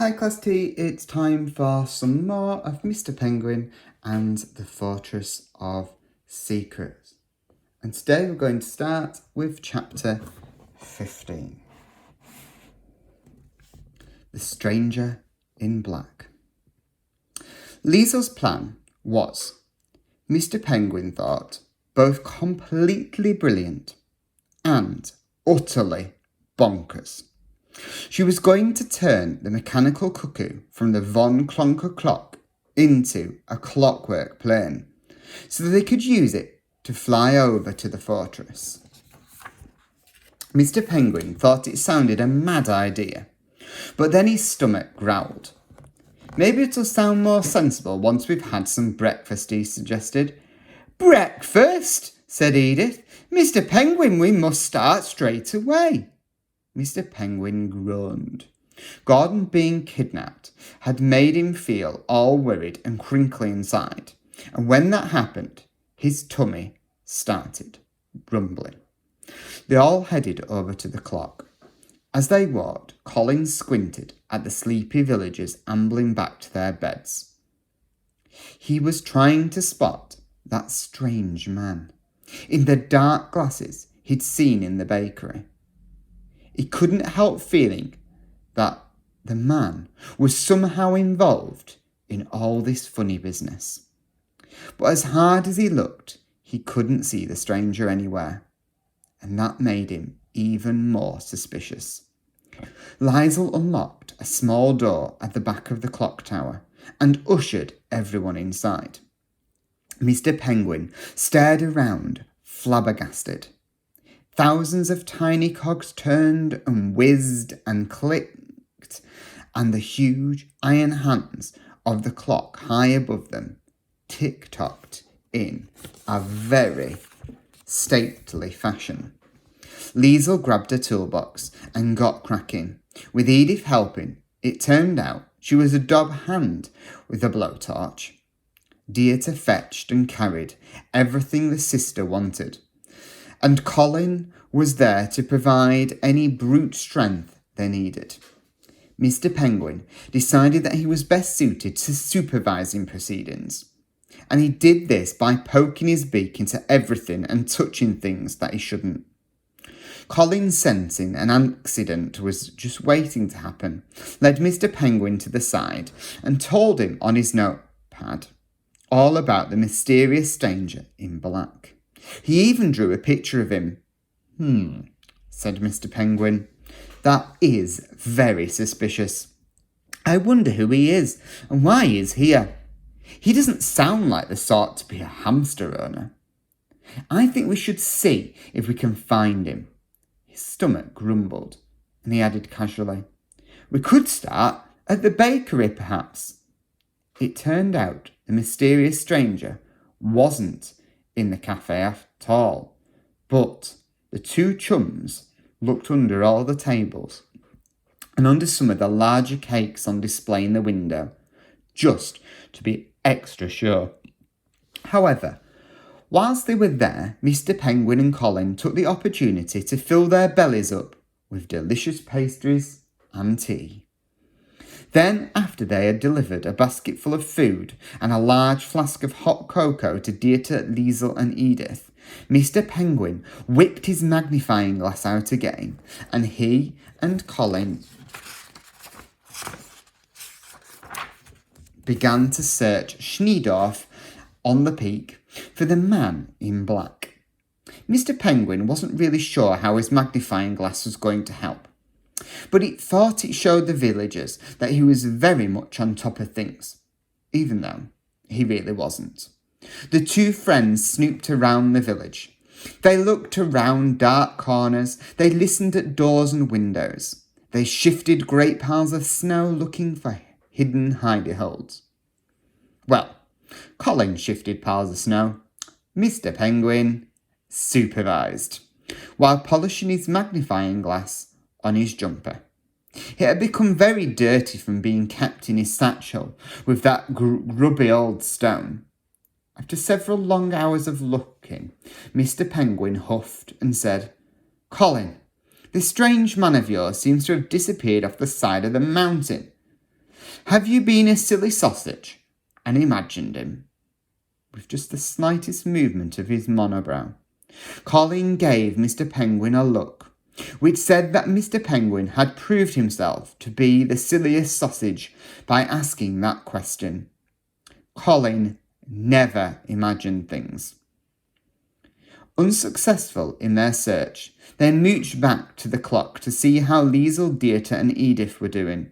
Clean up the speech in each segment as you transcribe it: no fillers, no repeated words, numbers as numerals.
Hi Class T, it's time for some more of Mr. Penguin and the Fortress of Secrets. And today we're going to start with chapter 15. The Stranger in Black. Liesel's plan was, Mr. Penguin thought, both completely brilliant and utterly bonkers. She was going to turn the mechanical cuckoo from the Von Klonker clock into a clockwork plane, so that they could use it to fly over to the fortress. Mr. Penguin thought it sounded a mad idea, but then his stomach growled. Maybe it'll sound more sensible once we've had some breakfast, he suggested. Breakfast? Said Edith. Mr. Penguin, we must start straight away. Mr. Penguin groaned. Gordon being kidnapped had made him feel all worried and crinkly inside, and when that happened, his tummy started rumbling. They all headed over to the clock. As they walked, Colin squinted at the sleepy villagers ambling back to their beds. He was trying to spot that strange man in the dark glasses he'd seen in the bakery. He couldn't help feeling that the man was somehow involved in all this funny business. But as hard as he looked, he couldn't see the stranger anywhere, and that made him even more suspicious. Liesl unlocked a small door at the back of the clock tower and ushered everyone inside. Mr. Penguin stared around, flabbergasted. Thousands of tiny cogs turned and whizzed and clicked, and the huge iron hands of the clock high above them tick-tocked in a very stately fashion. Liesl grabbed a toolbox and got cracking. With Edith helping, it turned out she was a dob hand with a blowtorch. Dieter fetched and carried everything the sister wanted, and Colin was there to provide any brute strength they needed. Mr. Penguin decided that he was best suited to supervising proceedings, and he did this by poking his beak into everything and touching things that he shouldn't. Colin, sensing an accident was just waiting to happen, led Mr. Penguin to the side and told him on his notepad all about the mysterious stranger in black. He even drew a picture of him. Said Mr. Penguin. That is very suspicious. I wonder who he is and why he is here. He doesn't sound like the sort to be a hamster owner. I think we should see if we can find him. His stomach grumbled, and he added casually, We could start at the bakery, perhaps. It turned out the mysterious stranger wasn't in the cafe at all, but the two chums looked under all the tables and under some of the larger cakes on display in the window, just to be extra sure. However, whilst they were there, Mr. Penguin and Colin took the opportunity to fill their bellies up with delicious pastries and tea. Then, after they had delivered a basketful of food and a large flask of hot cocoa to Dieter, Liesl and Edith, Mr. Penguin whipped his magnifying glass out again, and he and Colin began to search Schneedorf on the peak for the man in black. Mr. Penguin wasn't really sure how his magnifying glass was going to help, but he thought it showed the villagers that he was very much on top of things, even though he really wasn't. The two friends snooped around the village. They looked around dark corners. They listened at doors and windows. They shifted great piles of snow looking for hidden hidey holes. Well, Colin shifted piles of snow. Mr. Penguin supervised, while polishing his magnifying glass on his jumper. It had become very dirty from being kept in his satchel with that grubby old stone. After several long hours of looking, Mr. Penguin huffed and said, Colin, this strange man of yours seems to have disappeared off the side of the mountain. Have you been a silly sausage and imagined him? With just the slightest movement of his monobrow, Colin gave Mr. Penguin a look, which said that Mr. Penguin had proved himself to be the silliest sausage by asking that question. Colin never imagined things. Unsuccessful in their search, they mooched back to the clock to see how Liesl, Dieter and Edith were doing.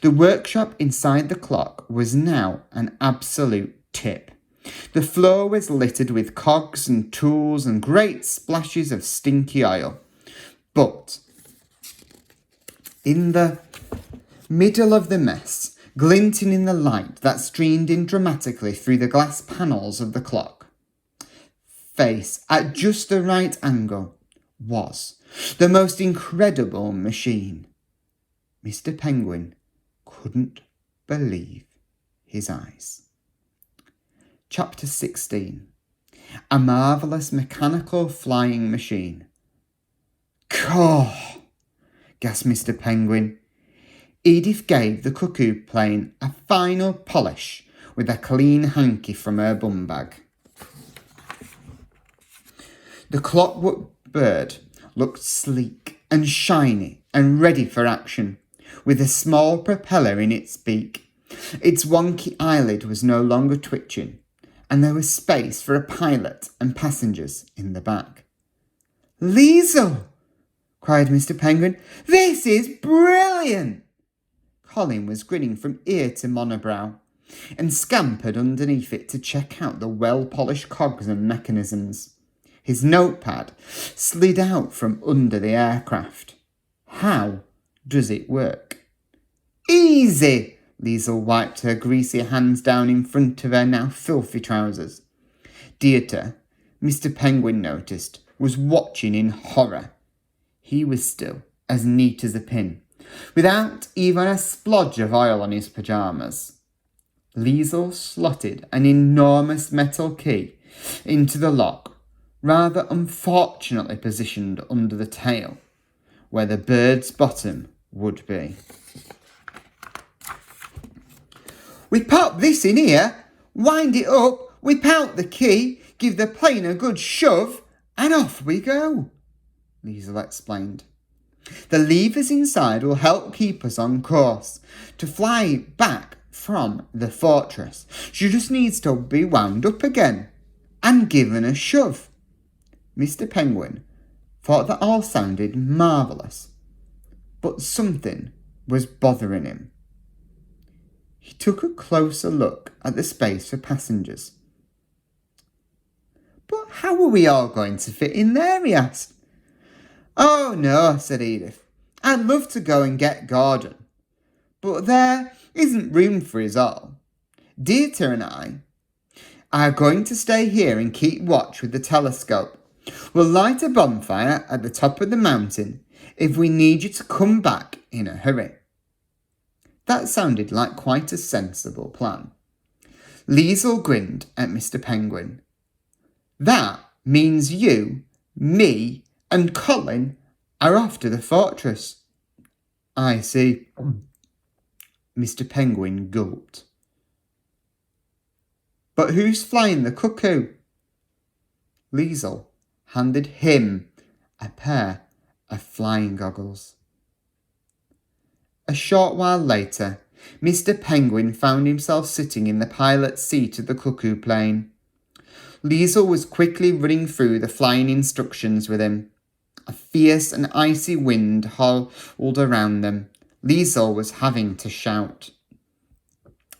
The workshop inside the clock was now an absolute tip. The floor was littered with cogs and tools and great splashes of stinky oil. But in the middle of the mess, glinting in the light that streamed in dramatically through the glass panels of the clock, face at just the right angle, was the most incredible machine. Mr. Penguin couldn't believe his eyes. Chapter 16. A marvellous mechanical flying machine. Caw! Gasped Mr. Penguin. Edith gave the cuckoo plane a final polish with a clean hanky from her bum bag. The clockwork bird looked sleek and shiny and ready for action, with a small propeller in its beak. Its wonky eyelid was no longer twitching, and there was space for a pilot and passengers in the back. Liesl! Cried Mr. Penguin. This is brilliant! Colin was grinning from ear to monobrow, and scampered underneath it to check out the well-polished cogs and mechanisms. His notepad slid out from under the aircraft. How does it work? Easy! Liesl wiped her greasy hands down in front of her now filthy trousers. Dieter, Mr. Penguin noticed, was watching in horror. He was still as neat as a pin, without even a splodge of oil on his pyjamas. Liesl slotted an enormous metal key into the lock, rather unfortunately positioned under the tail, where the bird's bottom would be. We pop this in here, wind it up, whip out the key, give the plane a good shove, and off we go, Liesl explained. The levers inside will help keep us on course to fly back from the fortress. She just needs to be wound up again and given a shove. Mr. Penguin thought that all sounded marvellous, but something was bothering him. He took a closer look at the space for passengers. But how are we all going to fit in there, he asked. Oh no, said Edith. I'd love to go and get Gordon, but there isn't room for us all. Dieter and I are going to stay here and keep watch with the telescope. We'll light a bonfire at the top of the mountain if we need you to come back in a hurry. That sounded like quite a sensible plan. Liesl grinned at Mr. Penguin. That means you, me, and Colin are off to the fortress. I see. Mr. Penguin gulped. But who's flying the cuckoo? Liesl handed him a pair of flying goggles. A short while later, Mr. Penguin found himself sitting in the pilot's seat of the cuckoo plane. Liesl was quickly running through the flying instructions with him. A fierce and icy wind howled around them. Liesl was having to shout.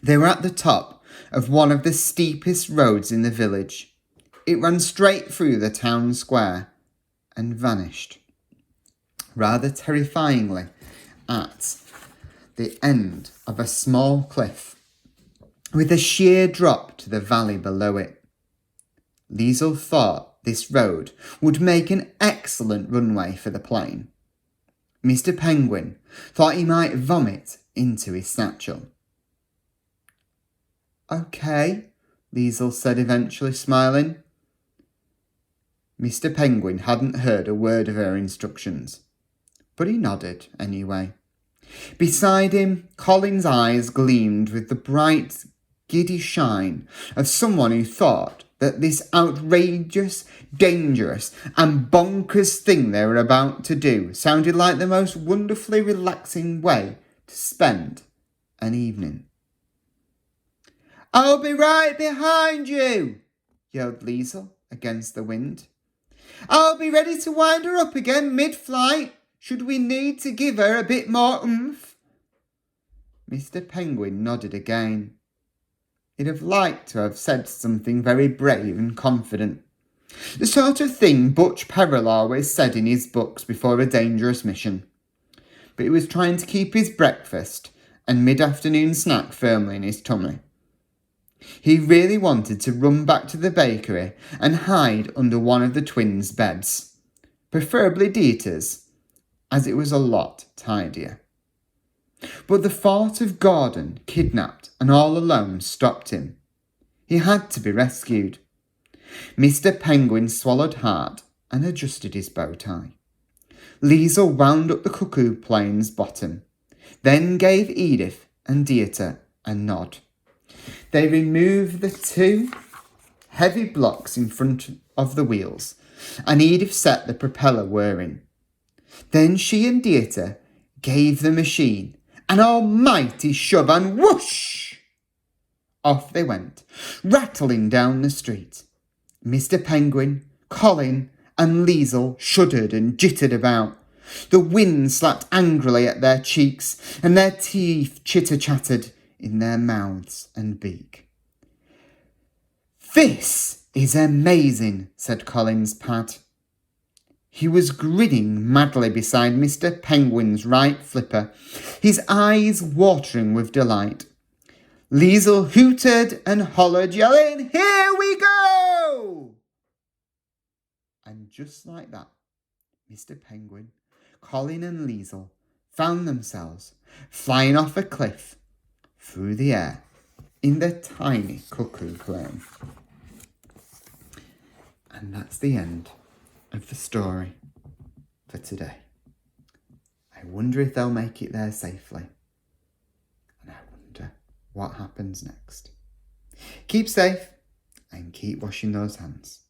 They were at the top of one of the steepest roads in the village. It ran straight through the town square and vanished, rather terrifyingly, at the end of a small cliff, with a sheer drop to the valley below it. Liesl thought this road would make an excellent runway for the plane. Mr. Penguin thought he might vomit into his satchel. Okay, Liesl said eventually, smiling. Mr. Penguin hadn't heard a word of her instructions, but he nodded anyway. Beside him, Colin's eyes gleamed with the bright, giddy shine of someone who thought that this outrageous, dangerous, and bonkers thing they were about to do sounded like the most wonderfully relaxing way to spend an evening. "I'll be right behind you," yelled Liesel against the wind. "I'll be ready to wind her up again mid-flight, should we need to give her a bit more oomph." Mr. Penguin nodded again. He'd have liked to have said something very brave and confident, the sort of thing Butch Perrell always said in his books before a dangerous mission. But he was trying to keep his breakfast and mid-afternoon snack firmly in his tummy. He really wanted to run back to the bakery and hide under one of the twins' beds, preferably Dieter's, as it was a lot tidier. But the thought of Gordon, kidnapped and all alone, stopped him. He had to be rescued. Mr. Penguin swallowed hard and adjusted his bow tie. Liesel wound up the cuckoo plane's bottom, then gave Edith and Dieter a nod. They removed the 2 heavy blocks in front of the wheels, and Edith set the propeller whirring. Then she and Dieter gave the machine an almighty shove, and whoosh! Off they went, rattling down the street. Mr. Penguin, Colin, and Liesel shuddered and jittered about. The wind slapped angrily at their cheeks, and their teeth chitter-chattered in their mouths and beak. "This is amazing," said Colin's Pad. He was grinning madly beside Mr. Penguin's right flipper, his eyes watering with delight. Liesel hooted and hollered, yelling, "Here we go!" And just like that, Mr. Penguin, Colin and Liesel found themselves flying off a cliff through the air in their tiny cuckoo plane. And that's the end of the story for today. I wonder if they'll make it there safely. And I wonder what happens next. Keep safe and keep washing those hands.